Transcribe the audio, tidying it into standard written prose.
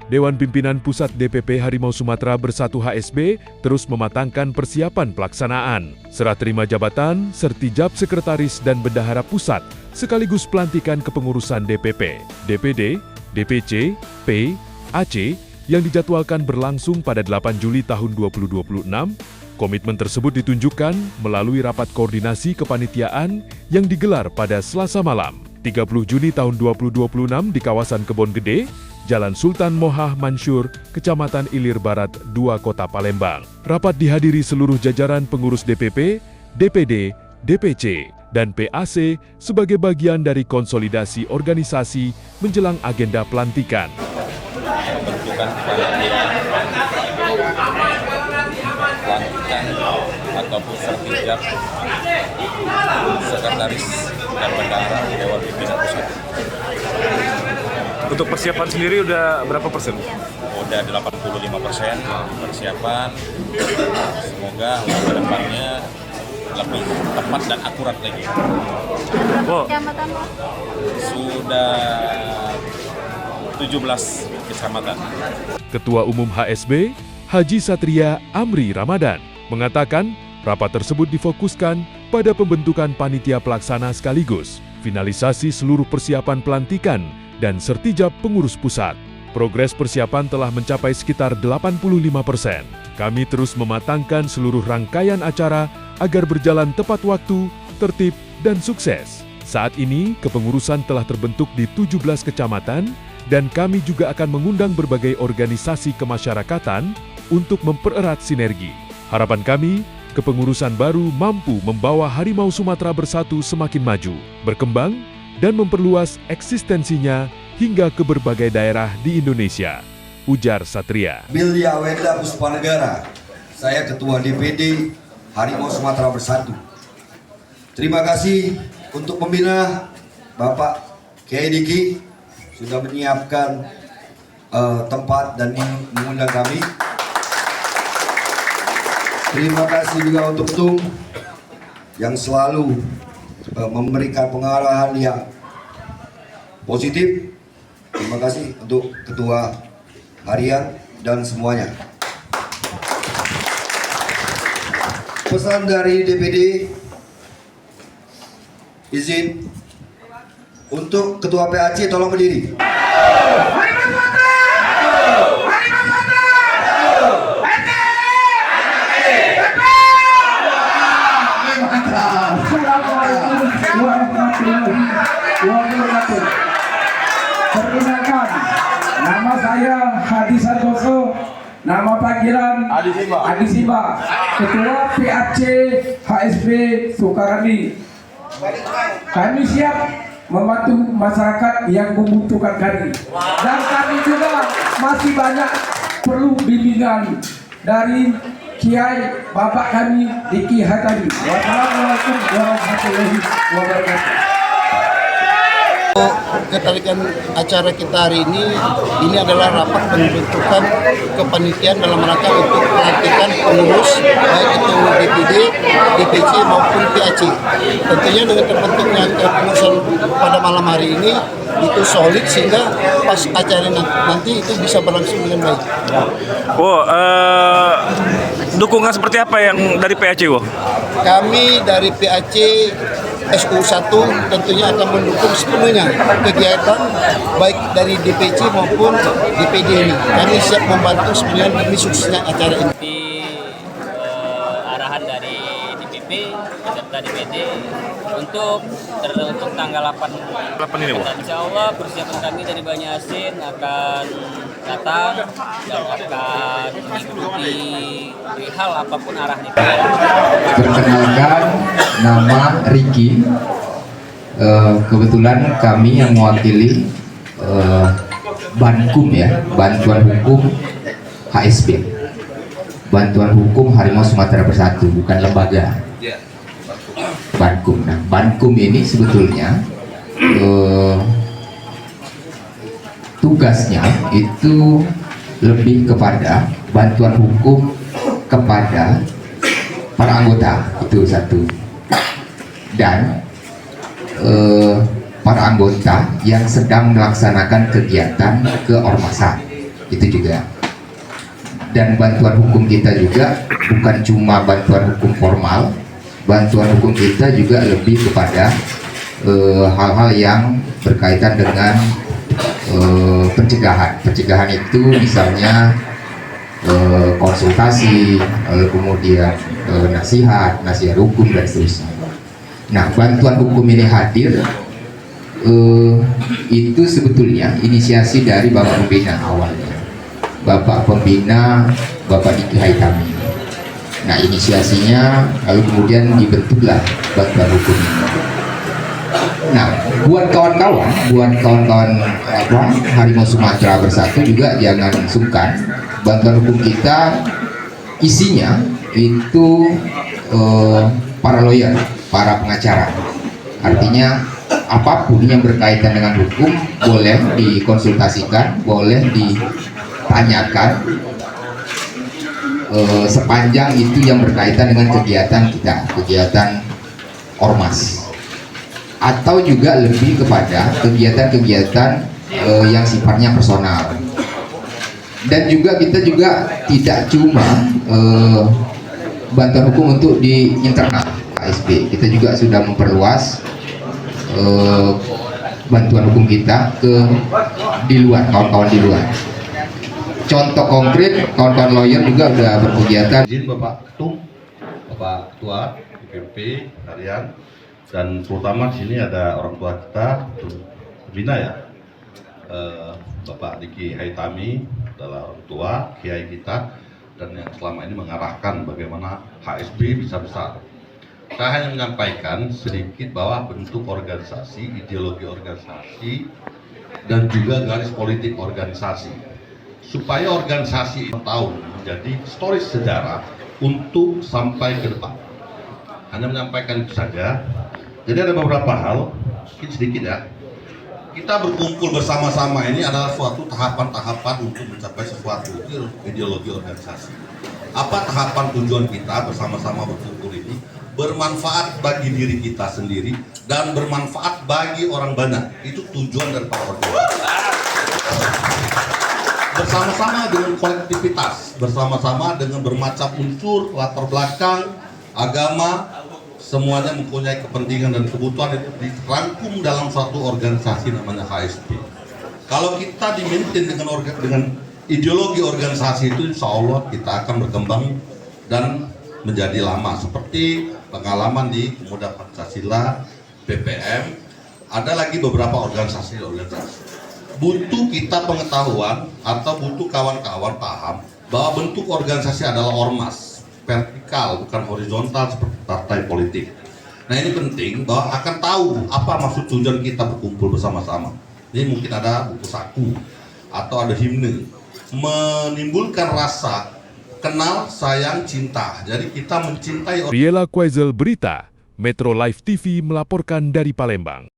Dewan Pimpinan Pusat DPP Harimau Sumatera Bersatu HSB terus mematangkan persiapan pelaksanaan. Serah terima jabatan, sertijab sekretaris dan bendahara pusat, sekaligus pelantikan kepengurusan DPP, DPD, DPC, P, AC yang dijadwalkan berlangsung pada 8 Juli tahun 2026. Komitmen tersebut ditunjukkan melalui rapat koordinasi kepanitiaan yang digelar pada Selasa malam, 30 Juni tahun 2026 di kawasan Kebon Gede, Jalan Sultan Moha Mansur, Kecamatan Ilir Barat, 2 Kota Palembang. Rapat dihadiri seluruh jajaran pengurus DPP, DPD, DPC, dan PAC sebagai bagian dari konsolidasi organisasi menjelang agenda pelantikan. Pembentukan pelantikan ataupun sertijab sekretaris dan bendahara Dewan Pimpinan Pusat. Untuk persiapan sendiri udah berapa persen? Udah 85% persiapan. Semoga ke depannya lebih tepat dan akurat lagi. Oh, Sudah 17 kecamatan. Ketua Umum HSB, Haji Satria Amri Ramadan, mengatakan rapat tersebut difokuskan pada pembentukan panitia pelaksana sekaligus finalisasi seluruh persiapan pelantikan dan sertijab pengurus pusat. Progres persiapan telah mencapai sekitar 85%. Kami terus mematangkan seluruh rangkaian acara agar berjalan tepat waktu, tertib, dan sukses. Saat ini, kepengurusan telah terbentuk di 17 kecamatan dan kami juga akan mengundang berbagai organisasi kemasyarakatan untuk mempererat sinergi. Harapan kami, kepengurusan baru mampu membawa Harimau Sumatera Bersatu semakin maju, berkembang, dan memperluas eksistensinya hingga ke berbagai daerah di Indonesia. Ujar Satria. Bilya Wenda Puspanegara, saya Ketua DPD Harimau Sumatera Bersatu. Terima kasih untuk pembina Bapak Kiai Diki sudah menyiapkan tempat dan mengundang kami. Terima kasih juga untuk Tung yang selalu memberikan pengarahan yang positif. Terima kasih untuk Ketua Harian dan semuanya. Pesan dari DPD, izin untuk Ketua PAC tolong berdiri. Perkenalkan, nama saya Hadi Santoso, nama panggilan Adi Siba, Ketua PAC HSB Sukarami. Kami siap membantu masyarakat yang membutuhkan kami, dan kami juga masih banyak perlu bimbingan dari Kiai Bapak kami Diki Hatari. Wassalamualaikum warahmatullahi wabarakatuh. Ketarikan acara kita hari ini adalah rapat pembentukan kepanitiaan dalam rangka untuk pelantikan pengurus baik itu DPD, DPC maupun PAC. Tentunya dengan terbentuknya kepengurusan pada malam hari ini itu solid sehingga pas acara nanti itu bisa berlangsung dengan baik. oh dukungan seperti apa yang dari PAC, Wo? Kami dari PAC SU1 tentunya akan mendukung sepenuhnya kegiatan baik dari DPC maupun DPD ini. Kami siap membantu sepenuhnya demi suksesnya acara ini. Arahan dari DPP beserta DPD untuk tanggal 8 ini, Bu? Insya Allah persiapan kami dari Banyasin akan datang dan akan mengikuti hal apapun arahnya. Perkenalkan, nama Ricky. Kebetulan kami yang mewakili Bankum ya, Bantuan Hukum HSB, Bantuan Hukum Harimau Sumatera Bersatu, bukan lembaga. Bankum. Nah, Bankum ini sebetulnya tugasnya itu lebih kepada bantuan hukum kepada para anggota, itu satu, dan para anggota yang sedang melaksanakan kegiatan keormasan. itu juga. Dan bantuan hukum kita juga bukan cuma bantuan hukum formal, bantuan hukum kita juga lebih kepada hal-hal yang berkaitan dengan pencegahan. Pencegahan itu misalnya konsultasi, kemudian nasihat hukum dan seterusnya. Nah, bantuan hukum ini hadir itu sebetulnya inisiasi dari Bapak Pembina awalnya. Bapak Pembina, Bapak Diki Haitami. Nah, inisiasinya lalu kemudian dibentuklah bantuan hukum ini. Nah, buat kawan-kawan Harimau Sumatera Bersatu juga jangan sungkan. Bantuan hukum kita isinya itu para lawyer, para pengacara. Artinya apapun yang berkaitan dengan hukum boleh dikonsultasikan, boleh ditanyakan sepanjang itu yang berkaitan dengan kegiatan kita, kegiatan ormas, atau juga lebih kepada kegiatan-kegiatan yang sifatnya personal. Dan juga kita juga tidak cuma bantuan hukum untuk di internal HSB, kita juga sudah memperluas bantuan hukum kita ke di luar, kawan-kawan di luar. Contoh konkret, kawan-kawan lawyer juga sudah berkegiatan. Izin Bapak Ketum, Bapak Ketua DPP harian, dan terutama di sini ada orang tua kita, Bina ya, Bapak Diki Haitami adalah orang tua kiai kita dan yang selama ini mengarahkan bagaimana HSB bisa besar. Saya hanya menyampaikan sedikit bahwa bentuk organisasi, ideologi organisasi, dan juga garis politik organisasi, supaya organisasi tahu menjadi historis sejarah untuk sampai ke depan. Hanya menyampaikan itu saja. Jadi ada beberapa hal, mungkin sedikit ya. Kita berkumpul bersama-sama ini adalah suatu tahapan-tahapan untuk mencapai sesuatu, itu ideologi organisasi. Apa tahapan tujuan kita bersama-sama berkumpul ini? Bermanfaat bagi diri kita sendiri dan bermanfaat bagi orang banyak. Itu tujuan dari para organisasi. Bersama-sama dengan kolektivitas, bersama-sama dengan bermacam unsur, latar belakang, agama, semuanya mempunyai kepentingan dan kebutuhan itu dirangkum dalam suatu organisasi namanya HSB. Kalau kita dimaintain dengan ideologi organisasi itu, insya Allah kita akan berkembang dan menjadi lama. Seperti pengalaman di Pemuda Pancasila, BPM, ada lagi beberapa organisasi. Butuh kita pengetahuan atau butuh kawan-kawan paham bahwa bentuk organisasi adalah ormas. Vertikal, bukan horizontal seperti partai politik. Nah, ini penting bahwa akan tahu apa maksud tujuan kita berkumpul bersama-sama. Ini mungkin ada buku saku atau ada himne, menimbulkan rasa kenal, sayang, cinta. Jadi kita mencintai. Riela Quaisel Berita, Metro Live TV melaporkan dari Palembang.